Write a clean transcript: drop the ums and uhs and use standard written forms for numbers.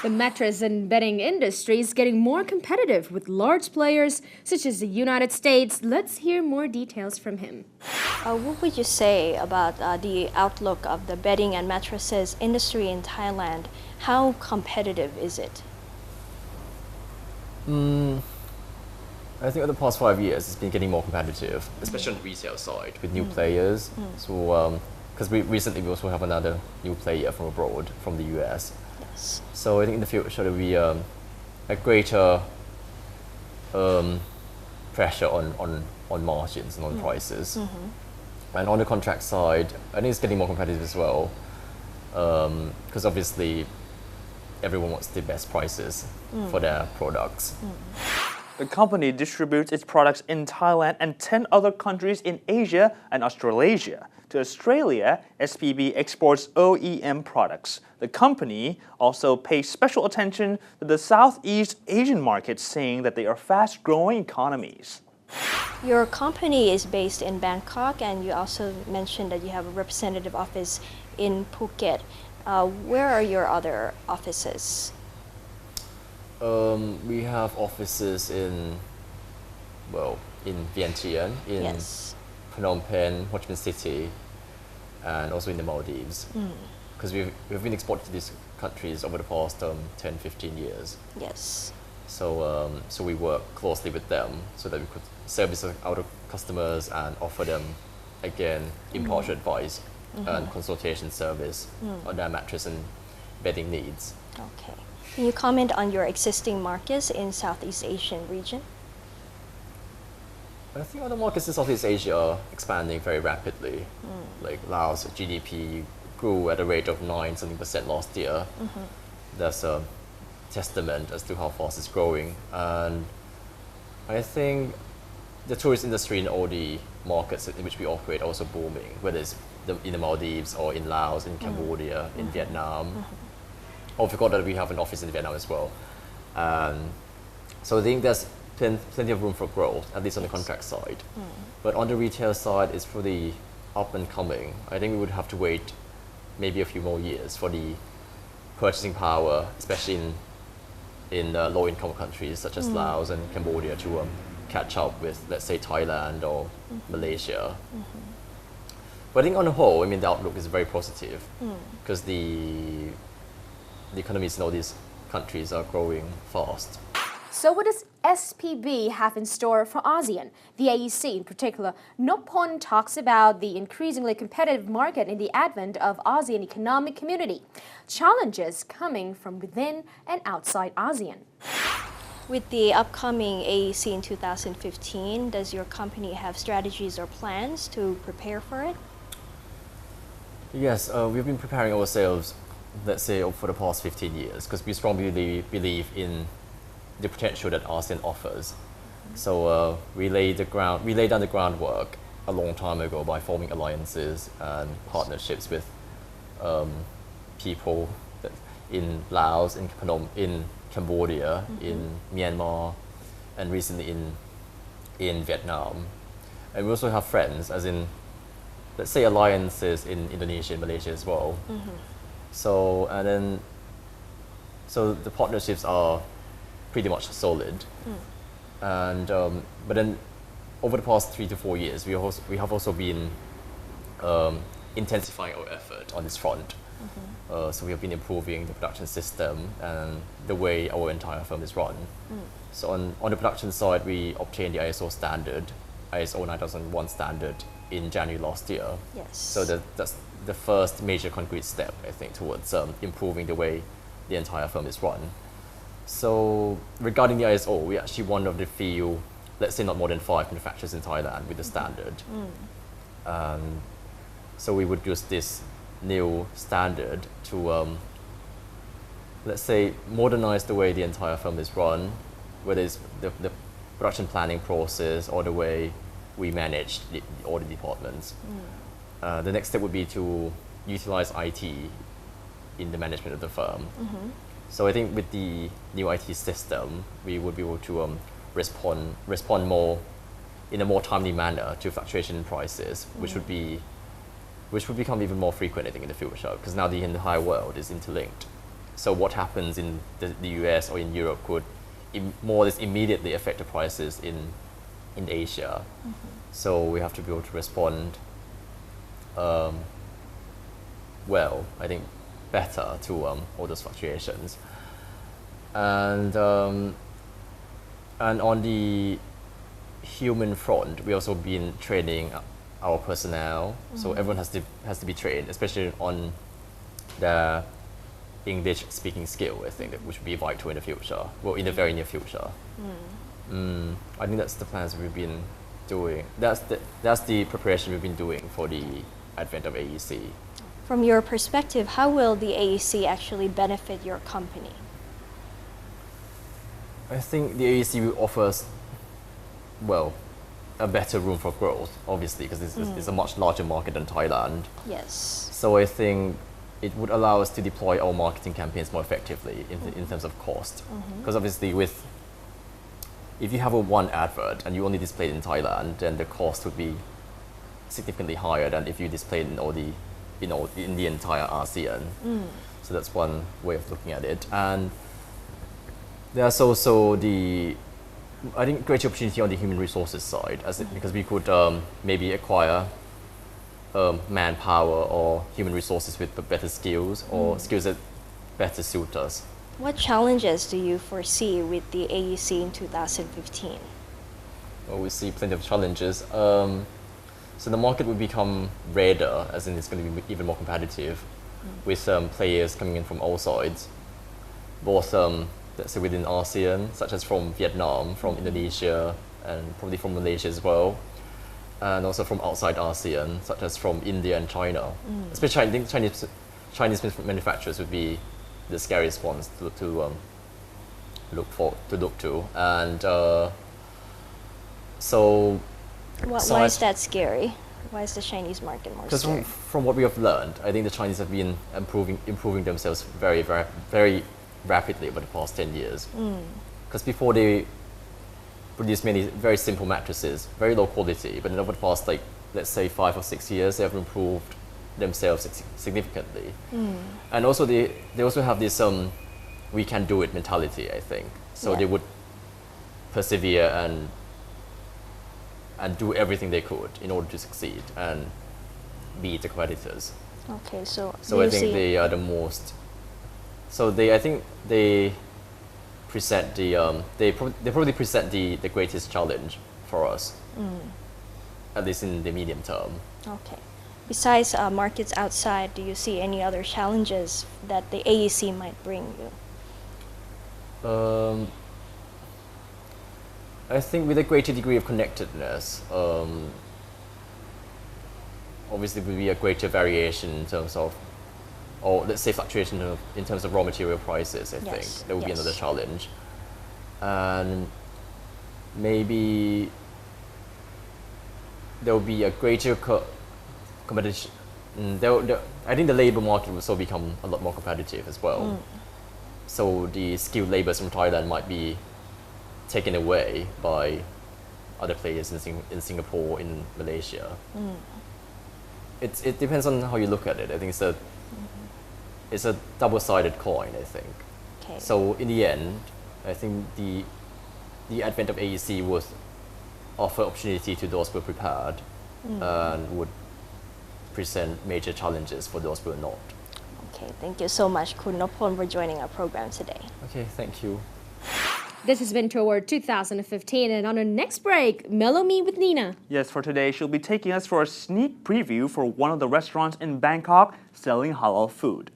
The mattress and bedding industry is getting more competitive with large players such as the United States. Let's hear more details from him. What would you say about the outlook of the bedding and mattresses industry in Thailand? How competitive is it? I think over the past 5 years, it's been getting more competitive, especially on the retail side with new players. So, because recently we also have another new player from abroad, from the US. Yes. So I think in the future there will be a greater pressure on margins and on prices. And on the contract side, I think it's getting more competitive as well, because obviously everyone wants the best prices for their products. The company distributes its products in Thailand and 10 other countries in Asia and Australasia. To Australia, SPB exports OEM products. The company also pays special attention to the Southeast Asian markets, saying that they are fast-growing economies. Your company is based in Bangkok, and you also mentioned that you have a representative office in Phuket. Where are your other offices? We have offices in Vientiane, in Phnom Penh, Ho Chi Minh City, and also in the Maldives. Because we've been exporting to these countries over the past 10, 15 years. Yes. So we work closely with them so that we could service our customers and offer them, again, impartial advice and consultation service on their mattress and bedding needs. Okay. Can you comment on your existing markets in Southeast Asian region? I think other markets in Southeast Asia are expanding very rapidly. Like Laos, GDP grew at a rate of 9% last year. That's a testament as to how fast it's growing. And I think the tourist industry in all the markets in which we operate are also booming, whether it's in the Maldives or in Laos, in Cambodia, in Vietnam. I forgot that we have an office in Vietnam as well. So I think there's plenty of room for growth, at least on the contract side. But on the retail side, it's pretty up and coming. I think we would have to wait maybe a few more years for the purchasing power, especially in low-income countries such as Laos and Cambodia, to catch up with, let's say, Thailand or Malaysia. But I think on the whole, I mean, the outlook is very positive because the economies in all these countries are growing fast. So what does SPB have in store for ASEAN? The AEC in particular, Nophol talks about the increasingly competitive market in the advent of ASEAN Economic Community, challenges coming from within and outside ASEAN. With the upcoming AEC in 2015, does your company have strategies or plans to prepare for it? Yes, we've been preparing ourselves, let's say, for the past 15 years, because we strongly believe in the potential that ASEAN offers. So we laid down the groundwork a long time ago by forming alliances and partnerships with people in Laos, in Cambodia, in Myanmar, and recently in Vietnam. And we also have friends, as in, let's say, alliances in Indonesia and Malaysia as well. So the partnerships are pretty much solid. And but then over the past 3 to 4 years, we have also been intensifying our effort on this front. So we have been improving the production system and the way our entire firm is run. So on the production side, we obtained the ISO standard, ISO 9001 standard, in January last year. Yes. So that's the first major concrete step, I think, towards improving the way the entire firm is run. So regarding the ISO, we're actually one of the few, let's say not more than 5 manufacturers in Thailand with the standard. So we would use this new standard to, let's say, modernize the way the entire firm is run, whether it's the production planning process or the way we manage all the departments. The next step would be to utilize IT in the management of the firm. So I think with the new IT system, we would be able to respond more in a more timely manner to fluctuation in prices, which would become even more frequent, I think, in the future, because now the entire world is interlinked. So what happens in the US or in Europe could more or less immediately affect the prices in Asia. So we have to be able to respond well, I think better to all those fluctuations. And on the human front, we also been training our personnel. So everyone has to be trained, especially on the English speaking skill, I think, which will be vital in the future, well, in the very near future. I think that's the plans we've been doing. That's the preparation we've been doing for the advent of AEC. From your perspective, how will the AEC actually benefit your company? I think the AEC will offer us, well, a better room for growth, obviously, because it's a much larger market than Thailand. Yes. So I think it would allow us to deploy our marketing campaigns more effectively in terms of cost. Because obviously if you have one advert and you only display it in Thailand, then the cost would be significantly higher than if you display it in the entire ASEAN. So that's one way of looking at it. And there's also I think greater opportunity on the human resources side, because we could maybe acquire manpower or human resources with better skills or skills that better suit us. What challenges do you foresee with the AEC in 2015? Well, we see plenty of challenges. So the market will become redder, as in it's going to be even more competitive, with players coming in from all sides, both let's say within ASEAN, such as from Vietnam, from Indonesia, and probably from Malaysia as well, and also from outside ASEAN, such as from India and China. Especially, I think Chinese manufacturers would be the scariest ones to look to, and so. Why is that scary? Why is the Chinese market more scary? Because from what we have learned, I think the Chinese have been improving themselves very, very, very rapidly over the past 10 years. Because before they produced many very simple mattresses, very low quality, but over the past, like, let's say 5 or 6 years, they have improved themselves significantly. And also they also have this we can do it mentality, I think. So they would persevere and do everything they could in order to succeed and beat the competitors. Okay, so I think they are the most. So I think they present they probably present the greatest challenge for us, at least in the medium term. Okay. Besides markets outside, do you see any other challenges that the AEC might bring you? I think with a greater degree of connectedness, obviously will be a greater variation in terms of, or let's say fluctuation in terms of raw material prices. I think that would be another challenge, and maybe there will be a greater competition. I think the labor market will also become a lot more competitive as well. So the skilled laborers from Thailand might be taken away by other players in Singapore, in Malaysia. It depends on how you look at it. I think it's a double-sided coin, I think. Okay. So in the end, I think the advent of AEC would offer opportunity to those who are prepared and would present major challenges for those who are not. Okay, thank you so much, Kun Nophol, for joining our program today. Okay, thank you. This has been Toward 2015, and on our next break, Mellow Me with Nina. Yes, for today, she'll be taking us for a sneak preview for one of the restaurants in Bangkok selling halal food.